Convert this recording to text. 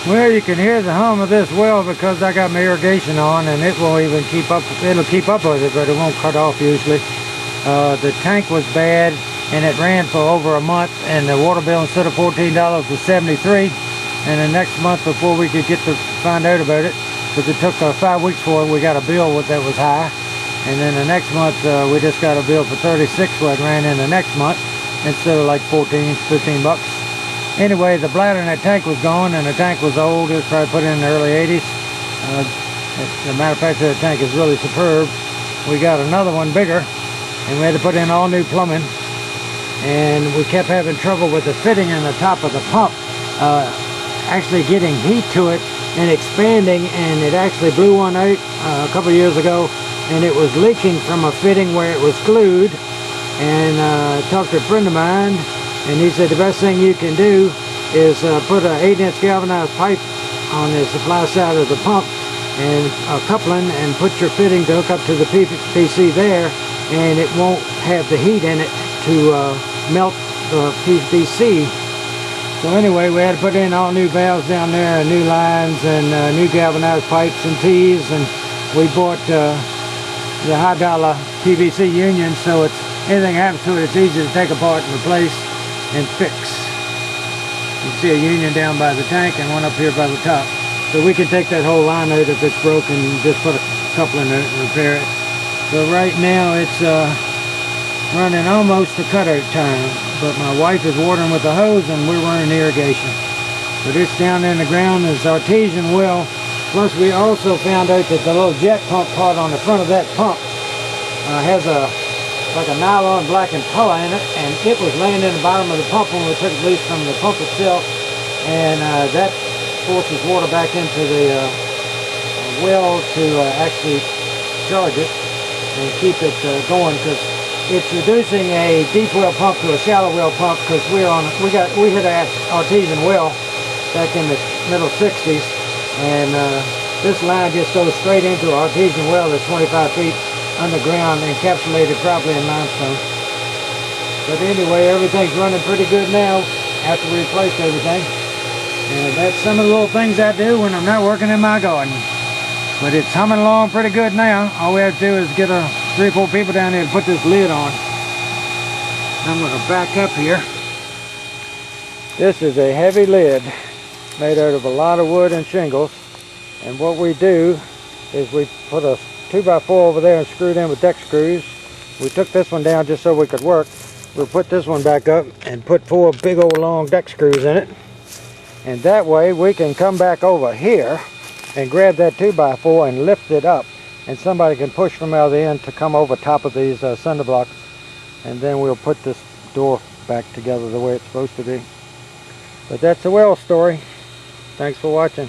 Well, you can hear the hum of this well because I got my irrigation on, and it won't even keep up. It'll keep up with it, but it won't cut off usually. The tank was bad, and it ran for over a month, and the water bill instead of $14 was $73. And the next month, before we could get to find out about it, because it took 5 weeks for it, we got a bill that was high. And then the next month, we just got a bill for $36 where it ran in the next month, instead of like 14, 15 bucks. Anyway, the bladder in that tank was gone, and the tank was old. It was probably put in the early 80s. The manufacture of the tank is really superb. We got another one bigger, and we had to put in all new plumbing. And we kept having trouble with the fitting in the top of the pump, actually getting heat to it and expanding, and it actually blew one out a couple of years ago, and it was leaking from a fitting where it was glued. And I talked to a friend of mine, and he said the best thing you can do is put an 8-inch galvanized pipe on the supply side of the pump and a coupling, and put your fitting to hook up to the PVC there, and it won't have the heat in it to melt the PVC. So anyway, we had to put in all new valves down there, and new lines, and new galvanized pipes and tees, and we bought the high-dollar PVC union, so it's anything happens to it, it's easy to take apart and replace and fix. You see a union down by the tank and one up here by the top. So we can take that whole line out if it's broken and just put a coupling in it and repair it. So right now it's running almost to cutout time, but my wife is watering with the hose and we're running irrigation. But it's down in the ground, it's artesian well. Plus we also found out that the little jet pump part on the front of that pump has like a nylon black impeller in it, and it was laying in the bottom of the pump when we took it loose from the pump itself, and that forces water back into the well to actually charge it and keep it going, because it's reducing a deep well pump to a shallow well pump, because we hit an artesian well back in the middle 60s, and this line just goes straight into an artesian well that's 25 feet underground, encapsulated probably in limestone. But anyway, everything's running pretty good now after we replaced everything. And that's some of the little things I do when I'm not working in my garden. But it's humming along pretty good now. All we have to do is get 3 or 4 people down here and put this lid on. I'm going to back up here. This is a heavy lid made out of a lot of wood and shingles. And what we do is we put a 2x4 over there and screwed in with deck screws. We took this one down just so we could work. We'll put this one back up and put 4 big old long deck screws in it. And that way we can come back over here and grab that 2x4 and lift it up. And somebody can push from out of the end to come over top of these cinder blocks. And then we'll put this door back together the way it's supposed to be. But that's the well story. Thanks for watching.